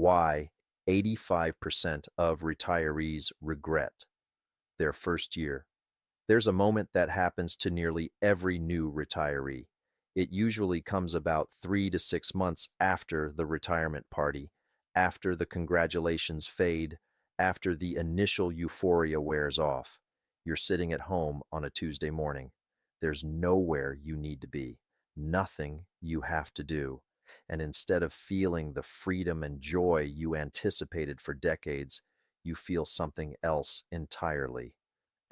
Why 85% of retirees regret their first year. There's a moment that happens to nearly every new retiree. It usually comes about 3 to 6 months after the retirement party, after the congratulations fade, after the initial euphoria wears off. You're sitting at home on a Tuesday morning. There's nowhere you need to be, nothing you have to do. And instead of feeling the freedom and joy you anticipated for decades, you feel something else entirely: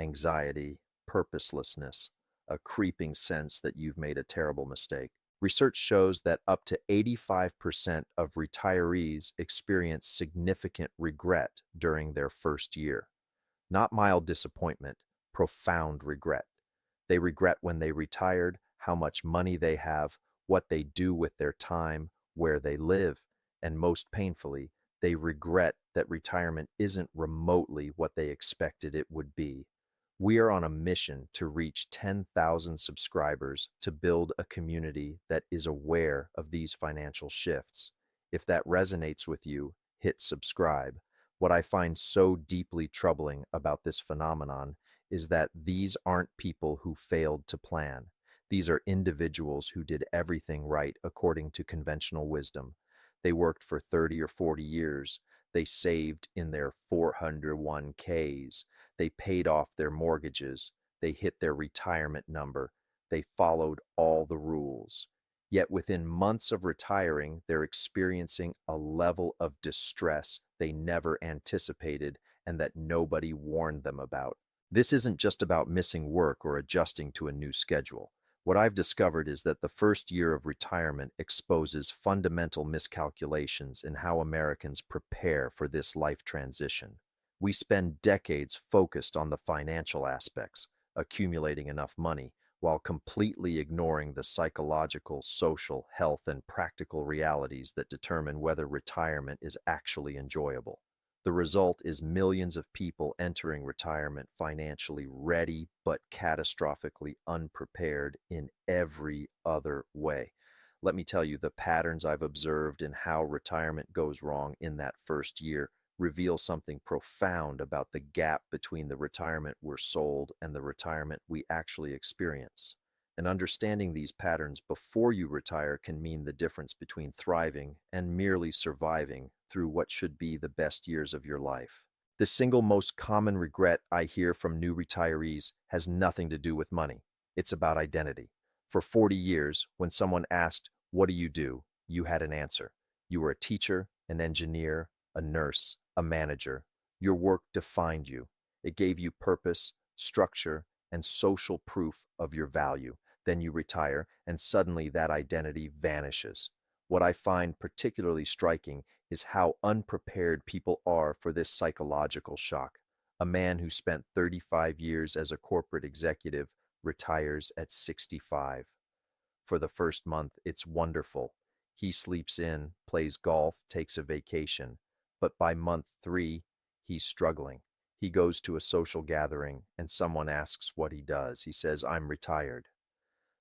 anxiety, purposelessness, a creeping sense that you've made a terrible mistake. Research shows that up to 85% of retirees experience significant regret during their first year. Not mild disappointment, profound regret. They regret when they retired, how much money they have, what they do with their time, where they live, and most painfully, they regret that retirement isn't remotely what they expected it would be. We are on a mission to reach 10,000 subscribers to build a community that is aware of these financial shifts. If that resonates with you, hit subscribe. What I find so deeply troubling about this phenomenon is that these aren't people who failed to plan. These are individuals who did everything right according to conventional wisdom. They worked for 30 or 40 years. They saved in their 401ks. They paid off their mortgages. They hit their retirement number. They followed all the rules. Yet within months of retiring, they're experiencing a level of distress they never anticipated and that nobody warned them about. This isn't just about missing work or adjusting to a new schedule. What I've discovered is that the first year of retirement exposes fundamental miscalculations in how Americans prepare for this life transition. We spend decades focused on the financial aspects, accumulating enough money, while completely ignoring the psychological, social, health, and practical realities that determine whether retirement is actually enjoyable. The result is millions of people entering retirement financially ready but catastrophically unprepared in every other way. Let me tell you, the patterns I've observed in how retirement goes wrong in that first year reveal something profound about the gap between the retirement we're sold and the retirement we actually experience. And understanding these patterns before you retire can mean the difference between thriving and merely surviving through what should be the best years of your life. The single most common regret I hear from new retirees has nothing to do with money. It's about identity. For 40 years, when someone asked, "What do?" you had an answer. You were a teacher, an engineer, a nurse, a manager. Your work defined you. It gave you purpose, structure, and social proof of your value. Then you retire, and suddenly that identity vanishes. What I find particularly striking is how unprepared people are for this psychological shock. A man who spent 35 years as a corporate executive retires at 65. For the first month, it's wonderful. He sleeps in, plays golf, takes a vacation. But by month 3, he's struggling. He goes to a social gathering and someone asks what he does. He says, "I'm retired."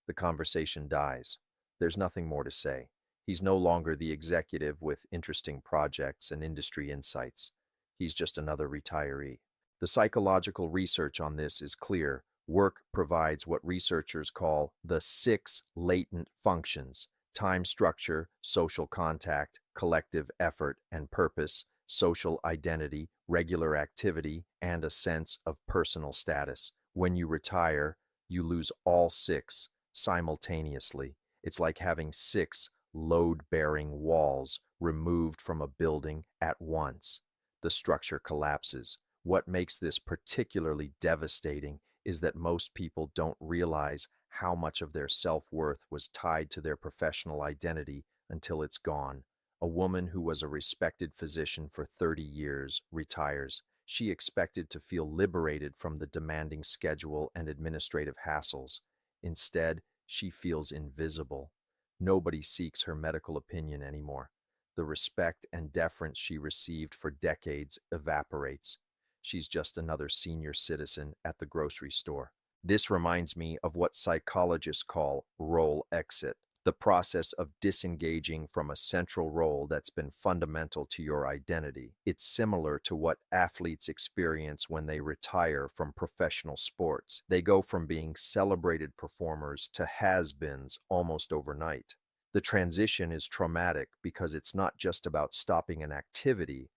The conversation dies. There's nothing more to say. He's no longer the executive with interesting projects and industry insights. He's just another retiree. The psychological research on this is clear. Work provides what researchers call the 6 latent functions: time structure, social contact, collective effort and purpose, social identity, regular activity, and a sense of personal status. When you retire, you lose all 6 simultaneously. It's like having 6 load-bearing walls removed from a building at once. The structure collapses. What makes this particularly devastating is that most people don't realize how much of their self-worth was tied to their professional identity until it's gone. A woman who was a respected physician for 30 years retires. She expected to feel liberated from the demanding schedule and administrative hassles. Instead, she feels invisible. Nobody seeks her medical opinion anymore. The respect and deference she received for decades evaporates. She's just another senior citizen at the grocery store. This reminds me of what psychologists call role exit. the process of disengaging from a central role that's been fundamental to your identity. It's similar to what athletes experience when they retire from professional sports. They go from being celebrated performers to has-beens almost overnight. The transition is traumatic because it's not just about stopping an activity,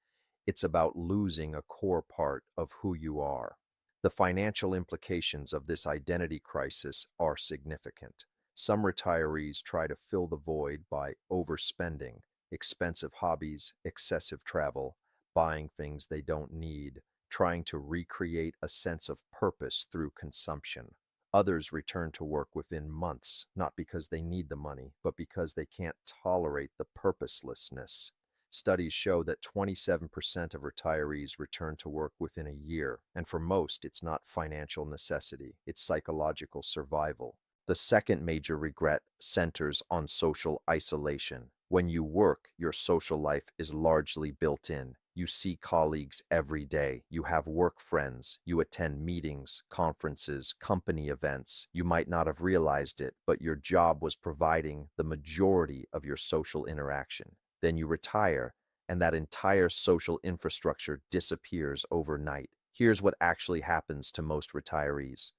it's about losing a core part of who you are. The financial implications of this identity crisis are significant. Some retirees try to fill the void by overspending, expensive hobbies, excessive travel, buying things they don't need, trying to recreate a sense of purpose through consumption. Others return to work within months, not because they need the money, but because they can't tolerate the purposelessness. Studies show that 27% of retirees return to work within a year, and for most, it's not financial necessity, it's psychological survival. The second major regret centers on social isolation. When you work, your social life is largely built in. You see colleagues every day. You have work friends. You attend meetings, conferences, company events. You might not have realized it, but your job was providing the majority of your social interaction. Then you retire, and that entire social infrastructure disappears overnight. Here's what actually happens to most retirees.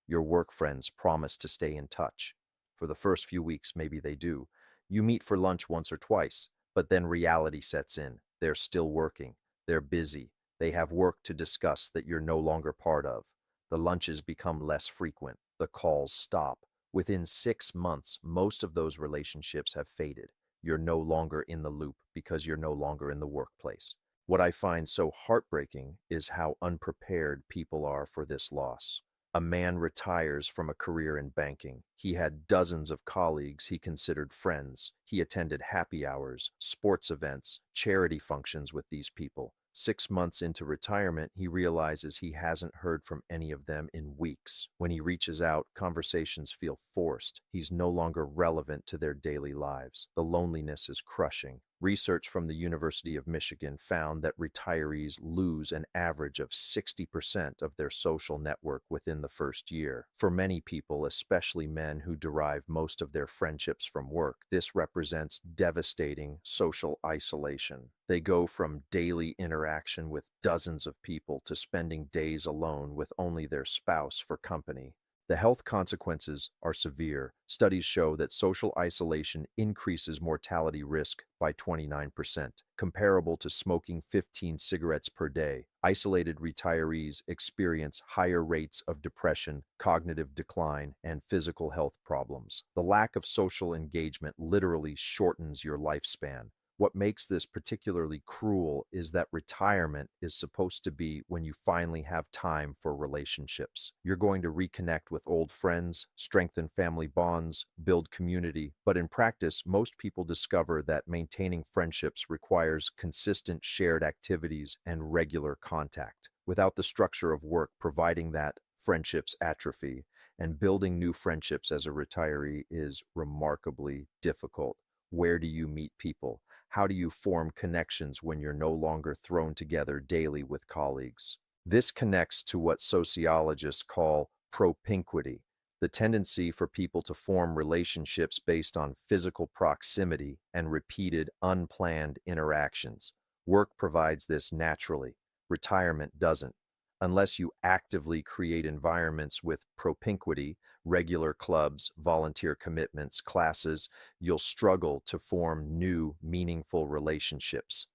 Your work friends promise to stay in touch. For the first few weeks, maybe they do. You meet for lunch once or twice, but then reality sets in. They're still working. They're busy. They have work to discuss that you're no longer part of. The lunches become less frequent. The calls stop. Within 6 months, most of those relationships have faded. You're no longer in the loop because you're no longer in the workplace. What I find so heartbreaking is how unprepared people are for this loss. A man retires from a career in banking. He had dozens of colleagues he considered friends. He attended happy hours, sports events, charity functions with these people. 6 months into retirement, he realizes he hasn't heard from any of them in weeks. When he reaches out, conversations feel forced. He's no longer relevant to their daily lives. The loneliness is crushing. Research from the University of Michigan found that retirees lose an average of 60% of their social network within the first year. For many people, especially men who derive most of their friendships from work, this represents devastating social isolation. They go from daily interaction with dozens of people to spending days alone with only their spouse for company. The health consequences are severe. Studies show that social isolation increases mortality risk by 29%, comparable to smoking 15 cigarettes per day. Isolated retirees experience higher rates of depression, cognitive decline, and physical health problems. The lack of social engagement literally shortens your lifespan. What makes this particularly cruel is that retirement is supposed to be when you finally have time for relationships. You're going to reconnect with old friends, strengthen family bonds, build community, but in practice, most people discover that maintaining friendships requires consistent shared activities and regular contact. Without the structure of work providing that, friendships atrophy, and building new friendships as a retiree is remarkably difficult. Where do you meet people? How do you form connections when you're no longer thrown together daily with colleagues? This connects to what sociologists call propinquity, the tendency for people to form relationships based on physical proximity and repeated unplanned interactions. Work provides this naturally. Retirement doesn't. Unless you actively create environments with propinquity, regular clubs, volunteer commitments, classes, you'll struggle to form new, meaningful relationships.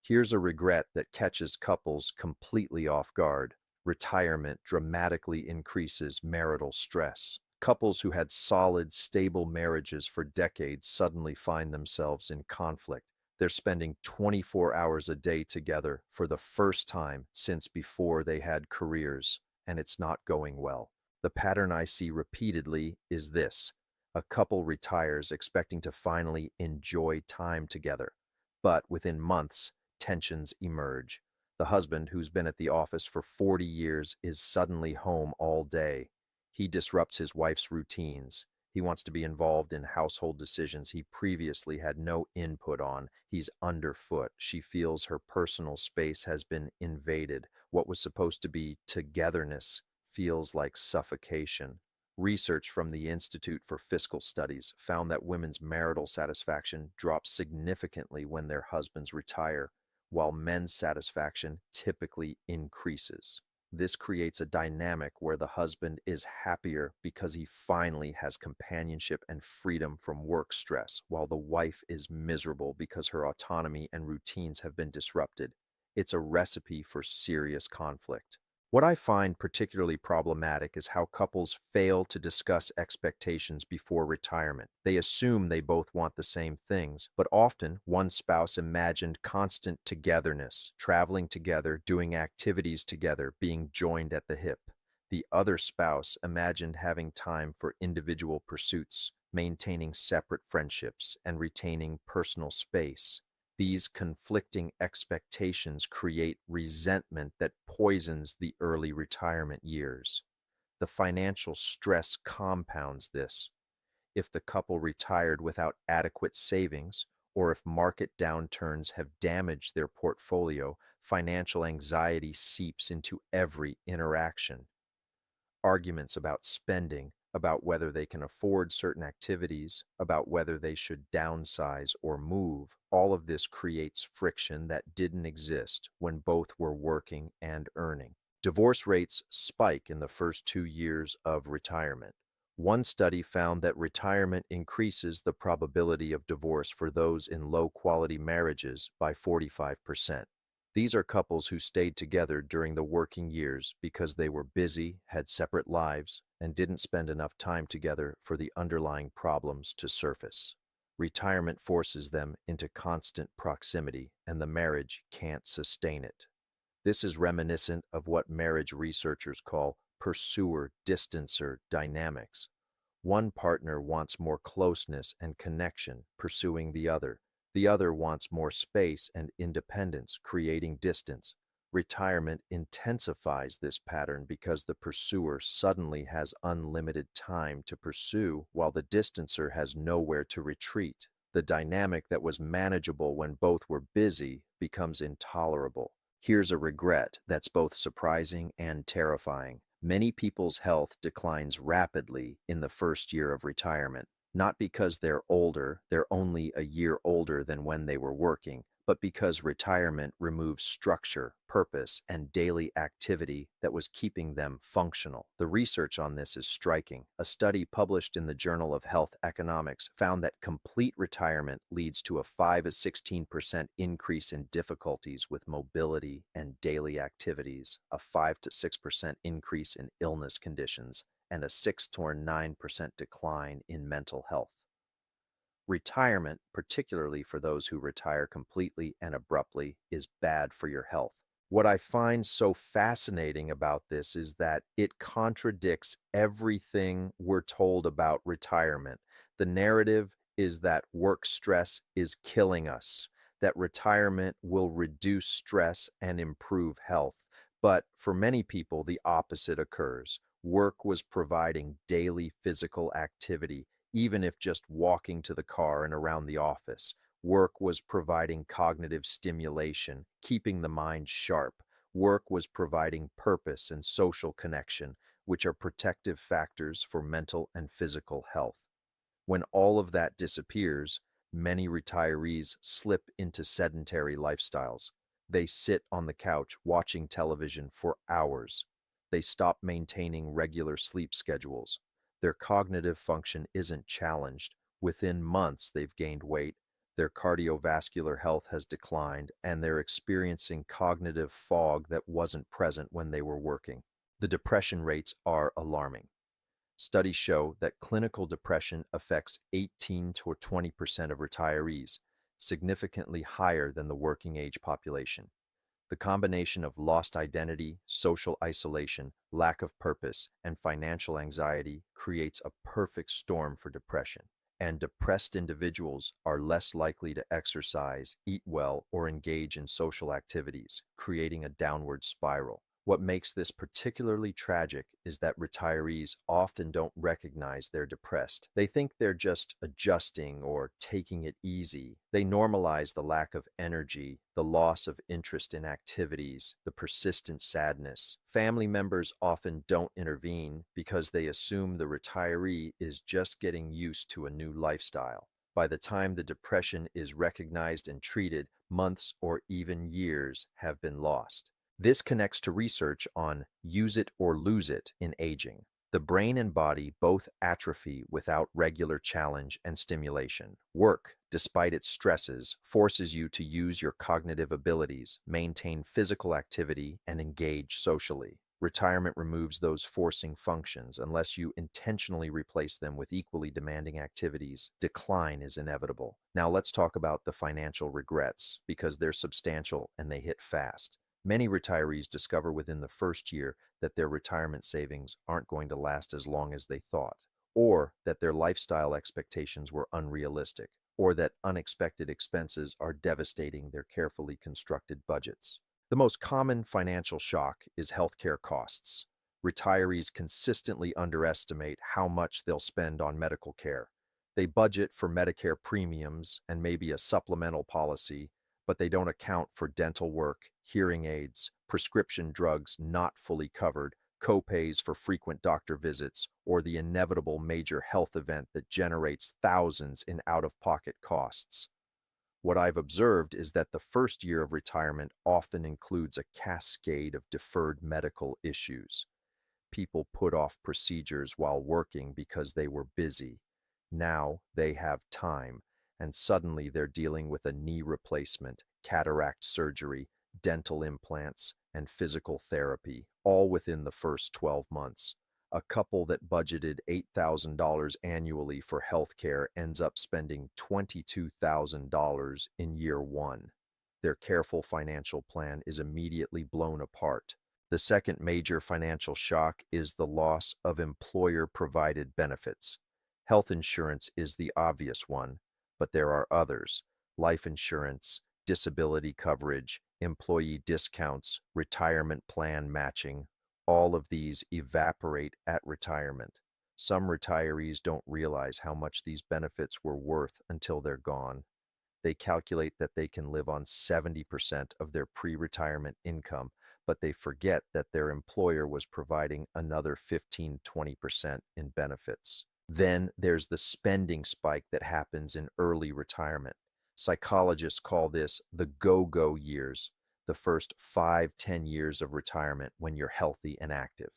Here's a regret that catches couples completely off guard. Retirement dramatically increases marital stress. Couples who had solid, stable marriages for decades suddenly find themselves in conflict. They're spending 24 hours a day together for the first time since before they had careers, and it's not going well. The pattern I see repeatedly is this. A couple retires expecting to finally enjoy time together, but within months, tensions emerge. The husband, who's been at the office for 40 years, is suddenly home all day. He disrupts his wife's routines. He wants to be involved in household decisions he previously had no input on. He's underfoot. She feels her personal space has been invaded. What was supposed to be togetherness feels like suffocation. Research from the Institute for Fiscal Studies found that women's marital satisfaction drops significantly when their husbands retire, while men's satisfaction typically increases. This creates a dynamic where the husband is happier because he finally has companionship and freedom from work stress, while the wife is miserable because her autonomy and routines have been disrupted. It's a recipe for serious conflict. What I find particularly problematic is how couples fail to discuss expectations before retirement. They assume they both want the same things, but often one spouse imagined constant togetherness, traveling together, doing activities together, being joined at the hip. The other spouse imagined having time for individual pursuits, maintaining separate friendships, and retaining personal space. These conflicting expectations create resentment that poisons the early retirement years. The financial stress compounds this. If the couple retired without adequate savings, or if market downturns have damaged their portfolio, financial anxiety seeps into every interaction. Arguments about spending, about whether they can afford certain activities, about whether they should downsize or move, all of this creates friction that didn't exist when both were working and earning. Divorce rates spike in the first 2 years of retirement. One study found that retirement increases the probability of divorce for those in low-quality marriages by 45%. These are couples who stayed together during the working years because they were busy, had separate lives, and didn't spend enough time together for the underlying problems to surface. Retirement forces them into constant proximity, and the marriage can't sustain it. This is reminiscent of what marriage researchers call pursuer-distancer dynamics. One partner wants more closeness and connection, pursuing the other. The other wants more space and independence, creating distance. Retirement intensifies this pattern because the pursuer suddenly has unlimited time to pursue, while the distancer has nowhere to retreat. The dynamic that was manageable when both were busy becomes intolerable. Here's a regret that's both surprising and terrifying. Many people's health declines rapidly in the first year of retirement, not because they're older, they're only a year older than when they were working, but because retirement removes structure, purpose, and daily activity that was keeping them functional. The research on this is striking. A study published in the Journal of Health Economics found that complete retirement leads to a 5 to 16% increase in difficulties with mobility and daily activities, a 5 to 6% increase in illness conditions, and a 6 to 9% decline in mental health. Retirement, particularly for those who retire completely and abruptly, is bad for your health. What I find so fascinating about this is that it contradicts everything we're told about retirement. The narrative is that work stress is killing us, that retirement will reduce stress and improve health. But for many people, the opposite occurs. Work was providing daily physical activity, even if just walking to the car and around the office. Work was providing cognitive stimulation, keeping the mind sharp. Work was providing purpose and social connection, which are protective factors for mental and physical health. When all of that disappears, many retirees slip into sedentary lifestyles. They sit on the couch watching television for hours. They stop maintaining regular sleep schedules. Their cognitive function isn't challenged. Within months, they've gained weight, their cardiovascular health has declined, and they're experiencing cognitive fog that wasn't present when they were working. The depression rates are alarming. Studies show that clinical depression affects 18 to 20% of retirees, significantly higher than the working age population. The combination of lost identity, social isolation, lack of purpose, and financial anxiety creates a perfect storm for depression. And depressed individuals are less likely to exercise, eat well, or engage in social activities, creating a downward spiral. What makes this particularly tragic is that retirees often don't recognize they're depressed. They think they're just adjusting or taking it easy. They normalize the lack of energy, the loss of interest in activities, the persistent sadness. Family members often don't intervene because they assume the retiree is just getting used to a new lifestyle. By the time the depression is recognized and treated, months or even years have been lost. This connects to research on use it or lose it in aging. The brain and body both atrophy without regular challenge and stimulation. Work, despite its stresses, forces you to use your cognitive abilities, maintain physical activity, and engage socially. Retirement removes those forcing functions. Unless you intentionally replace them with equally demanding activities, decline is inevitable. Now let's talk about the financial regrets, because they're substantial and they hit fast. Many retirees discover within the first year that their retirement savings aren't going to last as long as they thought, or that their lifestyle expectations were unrealistic, or that unexpected expenses are devastating their carefully constructed budgets. The most common financial shock is healthcare costs. Retirees consistently underestimate how much they'll spend on medical care. They budget for Medicare premiums and maybe a supplemental policy, but they don't account for dental work, hearing aids, prescription drugs not fully covered, copays for frequent doctor visits, or the inevitable major health event that generates thousands in out-of-pocket costs. What I've observed is that the first year of retirement often includes a cascade of deferred medical issues. People put off procedures while working because they were busy. Now they have time, and suddenly they're dealing with a knee replacement, cataract surgery, dental implants, and physical therapy, all within the first 12 months. A couple that budgeted $8,000 annually for healthcare ends up spending $22,000 in year one. Their careful financial plan is immediately blown apart. The second major financial shock is the loss of employer-provided benefits. Health insurance is the obvious one, but there are others: life insurance, disability coverage, employee discounts, retirement plan matching. All of these evaporate at retirement. Some retirees don't realize how much these benefits were worth until they're gone. They calculate that they can live on 70% of their pre-retirement income, but they forget that their employer was providing another 15–20% in benefits. Then there's the spending spike that happens in early retirement. Psychologists call this the go-go years, the first 5–10 years of retirement when you're healthy and active.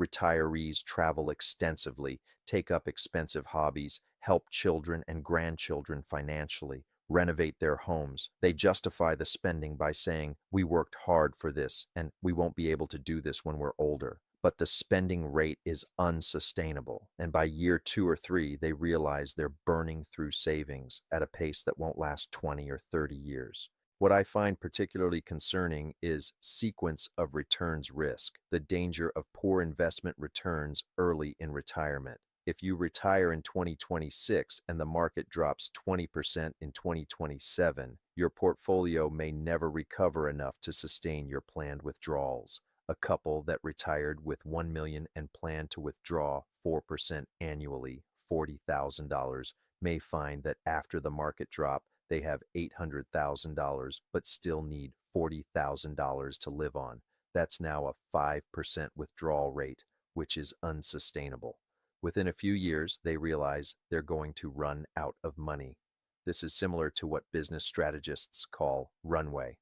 Retirees travel extensively, take up expensive hobbies, help children and grandchildren financially, renovate their homes. They justify the spending by saying, "We worked hard for this, and we won't be able to do this when we're older." But the spending rate is unsustainable, and by year 2 or 3, they realize they're burning through savings at a pace that won't last 20 or 30 years. What I find particularly concerning is sequence of returns risk, the danger of poor investment returns early in retirement. If you retire in 2026 and the market drops 20% in 2027, your portfolio may never recover enough to sustain your planned withdrawals. A couple that retired with $1 million and planned to withdraw 4% annually, $40,000, may find that after the market drop, they have $800,000 but still need $40,000 to live on. That's now a 5% withdrawal rate, which is unsustainable. Within a few years, they realize they're going to run out of money. This is similar to what business strategists call runway: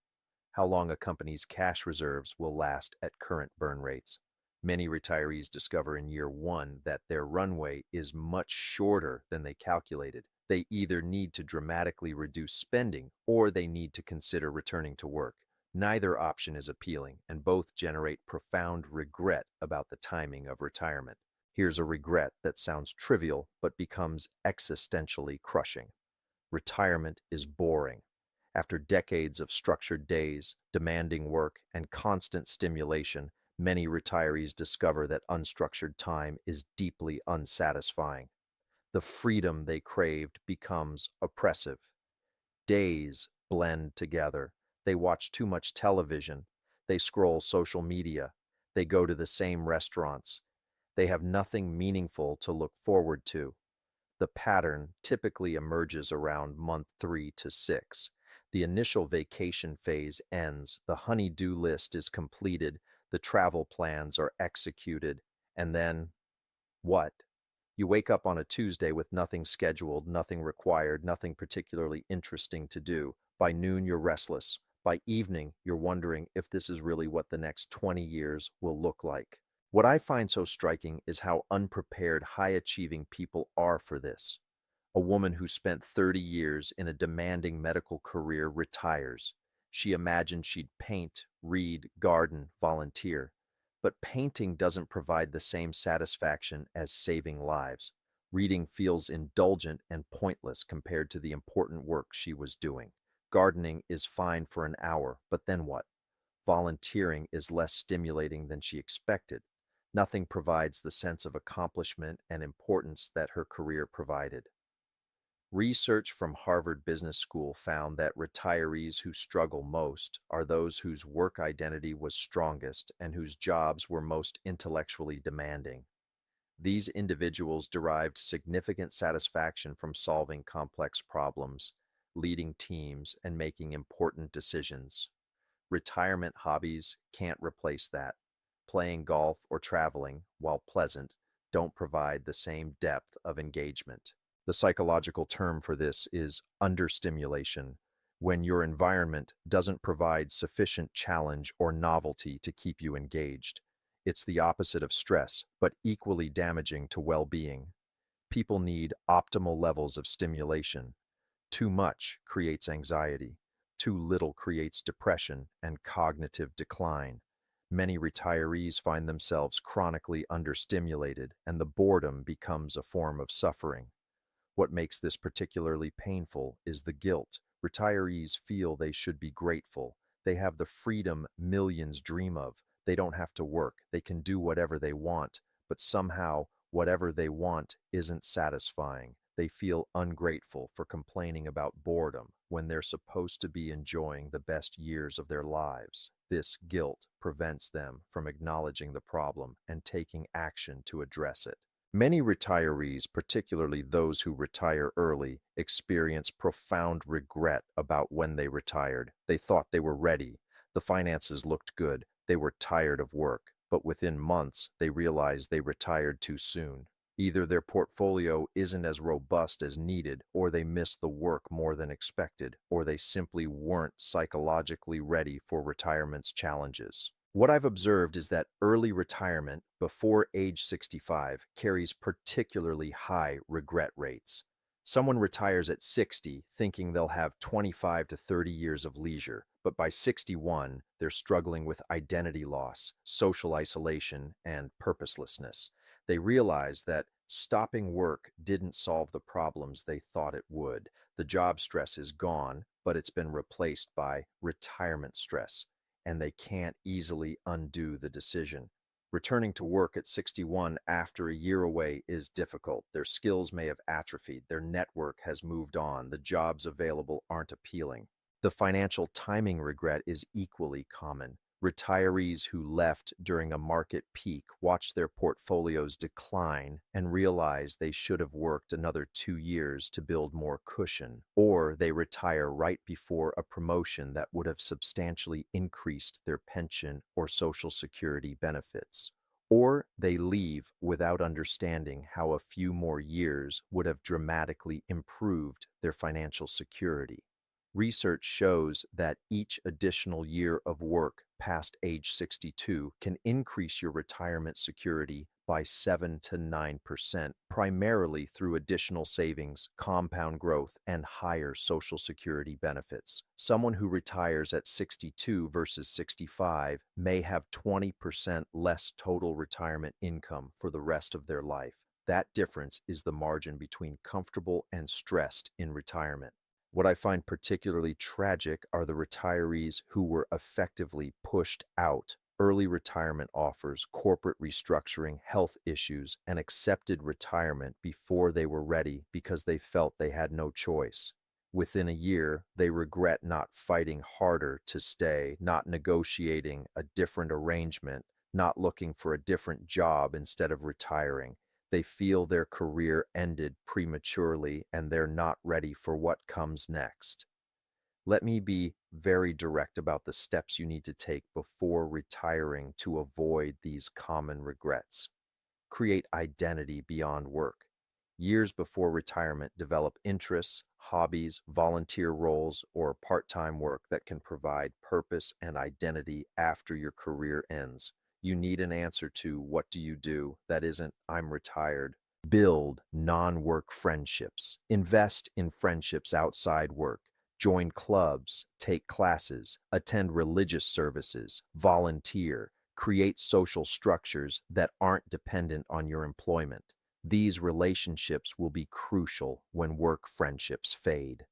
how long a company's cash reserves will last at current burn rates. Many retirees discover in year one that their runway is much shorter than they calculated. They either need to dramatically reduce spending or they need to consider returning to work. Neither option is appealing, and both generate profound regret about the timing of retirement. Here's a regret that sounds trivial but becomes existentially crushing. Retirement is boring. After decades of structured days, demanding work, and constant stimulation, many retirees discover that unstructured time is deeply unsatisfying. The freedom they craved becomes oppressive. Days blend together. They watch too much television. They scroll social media. They go to the same restaurants. They have nothing meaningful to look forward to. The pattern typically emerges around month 3 to 6. The initial vacation phase ends, the honey-do list is completed, the travel plans are executed, and then what? You wake up on a Tuesday with nothing scheduled, nothing required, nothing particularly interesting to do. By noon, you're restless. By evening, you're wondering if this is really what the next 20 years will look like. What I find so striking is how unprepared high-achieving people are for this. A woman who spent 30 years in a demanding medical career retires. She imagined she'd paint, read, garden, volunteer. But painting doesn't provide the same satisfaction as saving lives. Reading feels indulgent and pointless compared to the important work she was doing. Gardening is fine for an hour, but then what? Volunteering is less stimulating than she expected. Nothing provides the sense of accomplishment and importance that her career provided. Research from Harvard Business School found that retirees who struggle most are those whose work identity was strongest and whose jobs were most intellectually demanding. These individuals derived significant satisfaction from solving complex problems, leading teams, and making important decisions. Retirement hobbies can't replace that. Playing golf or traveling, while pleasant, don't provide the same depth of engagement. The psychological term for this is understimulation, when your environment doesn't provide sufficient challenge or novelty to keep you engaged. It's the opposite of stress, but equally damaging to well-being. People need optimal levels of stimulation. Too much creates anxiety. Too little creates depression and cognitive decline. Many retirees find themselves chronically understimulated, and the boredom becomes a form of suffering. What makes this particularly painful is the guilt. Retirees feel they should be grateful. They have the freedom millions dream of. They don't have to work. They can do whatever they want, but somehow whatever they want isn't satisfying. They feel ungrateful for complaining about boredom when they're supposed to be enjoying the best years of their lives. This guilt prevents them from acknowledging the problem and taking action to address it. Many retirees, particularly those who retire early, experience profound regret about when they retired. They thought they were ready. The finances looked good. They were tired of work. But within months, they realized they retired too soon. Either their portfolio isn't as robust as needed, or they missed the work more than expected, or they simply weren't psychologically ready for retirement's challenges. What I've observed is that early retirement before age 65 carries particularly high regret rates. Someone retires at 60 thinking they'll have 25 to 30 years of leisure, but by 61, they're struggling with identity loss, social isolation, and purposelessness. They realize that stopping work didn't solve the problems they thought it would. The job stress is gone, but it's been replaced by retirement stress, and they can't easily undo the decision. Returning to work at 61 after a year away is difficult. Their skills may have atrophied, their network has moved on, the jobs available aren't appealing. The financial timing regret is equally common. Retirees who left during a market peak watch their portfolios decline and realize they should have worked another 2 years to build more cushion, or they retire right before a promotion that would have substantially increased their pension or Social Security benefits. Or they leave without understanding how a few more years would have dramatically improved their financial security. Research shows that each additional year of work past age 62 can increase your retirement security by 7 to 9%, primarily through additional savings, compound growth, and higher Social Security benefits. Someone who retires at 62 versus 65 may have 20% less total retirement income for the rest of their life. That difference is the margin between comfortable and stressed in retirement. What I find particularly tragic are the retirees who were effectively pushed out. Early retirement offers, corporate restructuring, health issues, and accepted retirement before they were ready because they felt they had no choice. Within a year, they regret not fighting harder to stay, not negotiating a different arrangement, not looking for a different job instead of retiring. They feel their career ended prematurely and they're not ready for what comes next. Let me be very direct about the steps you need to take before retiring to avoid these common regrets. Create identity beyond work. Years before retirement, develop interests, hobbies, volunteer roles, or part-time work that can provide purpose and identity after your career ends. You need an answer to what do you do that isn't I'm retired. Build non-work friendships. Invest in friendships outside work. Join clubs, take classes, attend religious services, volunteer, create social structures that aren't dependent on your employment. These relationships will be crucial when work friendships fade.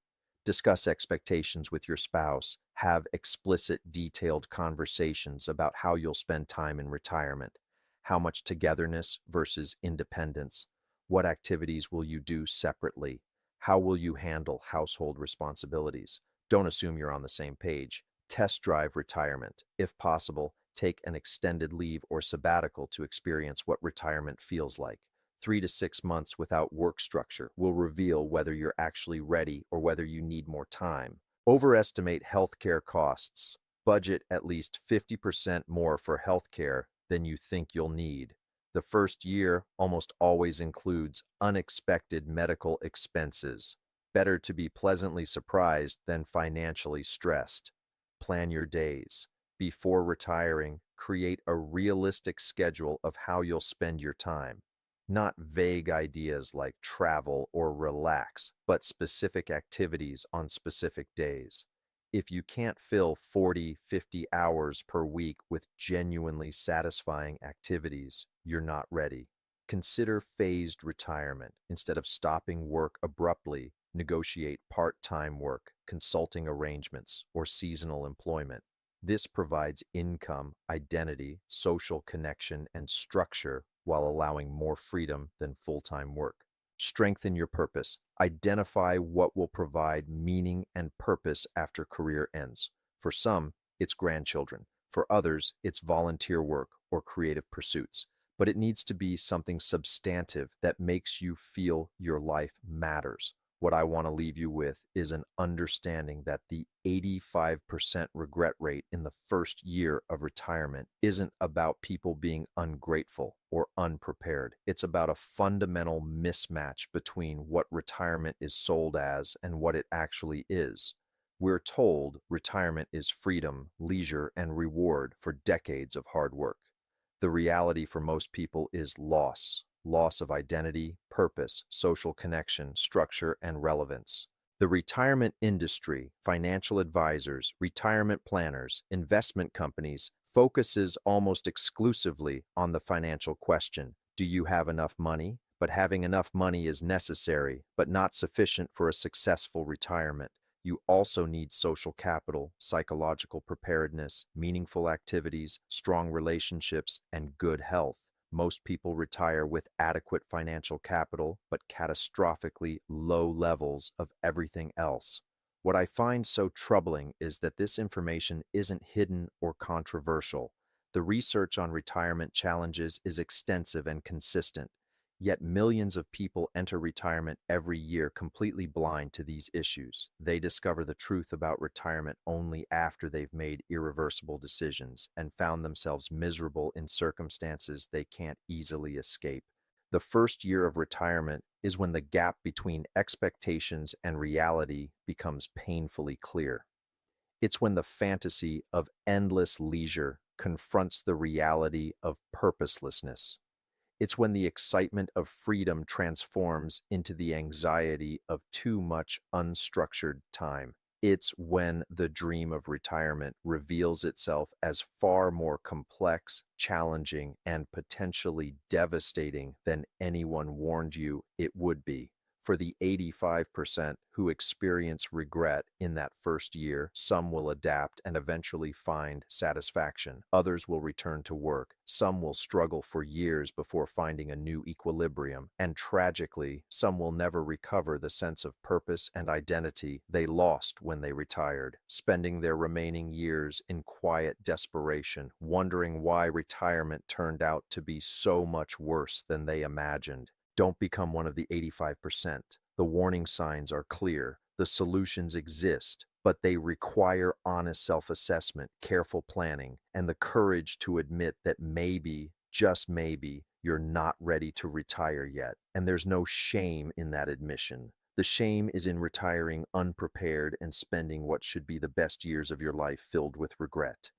Discuss expectations with your spouse. Have explicit, detailed conversations about how you'll spend time in retirement. How much togetherness versus independence? What activities will you do separately? How will you handle household responsibilities? Don't assume you're on the same page. Test drive retirement. If possible, take an extended leave or sabbatical to experience what retirement feels like. 3 to 6 months without work structure will reveal whether you're actually ready or whether you need more time. Overestimate healthcare costs. Budget at least 50% more for healthcare than you think you'll need. The first year almost always includes unexpected medical expenses. Better to be pleasantly surprised than financially stressed. Plan your days. Before retiring, create a realistic schedule of how you'll spend your time. Not vague ideas like travel or relax, but specific activities on specific days. If you can't fill 40, 50 hours per week with genuinely satisfying activities, you're not ready. Consider phased retirement. Instead of stopping work abruptly, negotiate part-time work, consulting arrangements, or seasonal employment. This provides income, identity, social connection, and structure while allowing more freedom than full-time work. Strengthen your purpose. Identify what will provide meaning and purpose after career ends. For some, it's grandchildren. For others, it's volunteer work or creative pursuits. But it needs to be something substantive that makes you feel your life matters. What I want to leave you with is an understanding that the 85% regret rate in the first year of retirement isn't about people being ungrateful or unprepared. It's about a fundamental mismatch between what retirement is sold as and what it actually is. We're told retirement is freedom, leisure, and reward for decades of hard work. The reality for most people is loss of identity, purpose, social connection, structure, and relevance. The retirement industry, financial advisors, retirement planners, investment companies focuses almost exclusively on the financial question. Do you have enough money? But having enough money is necessary, but not sufficient for a successful retirement. You also need social capital, psychological preparedness, meaningful activities, strong relationships, and good health. Most people retire with adequate financial capital, but catastrophically low levels of everything else. What I find so troubling is that this information isn't hidden or controversial. The research on retirement challenges is extensive and consistent. Yet millions of people enter retirement every year completely blind to these issues. They discover the truth about retirement only after they've made irreversible decisions and found themselves miserable in circumstances they can't easily escape. The first year of retirement is when the gap between expectations and reality becomes painfully clear. It's when the fantasy of endless leisure confronts the reality of purposelessness. It's when the excitement of freedom transforms into the anxiety of too much unstructured time. It's when the dream of retirement reveals itself as far more complex, challenging, and potentially devastating than anyone warned you it would be. For the 85% who experience regret in that first year, some will adapt and eventually find satisfaction. Others will return to work. Some will struggle for years before finding a new equilibrium. And tragically, some will never recover the sense of purpose and identity they lost when they retired, spending their remaining years in quiet desperation, wondering why retirement turned out to be so much worse than they imagined. Don't become one of the 85%. The warning signs are clear. The solutions exist, but they require honest self-assessment, careful planning, and the courage to admit that maybe, just maybe, you're not ready to retire yet. And there's no shame in that admission. The shame is in retiring unprepared and spending what should be the best years of your life filled with regret.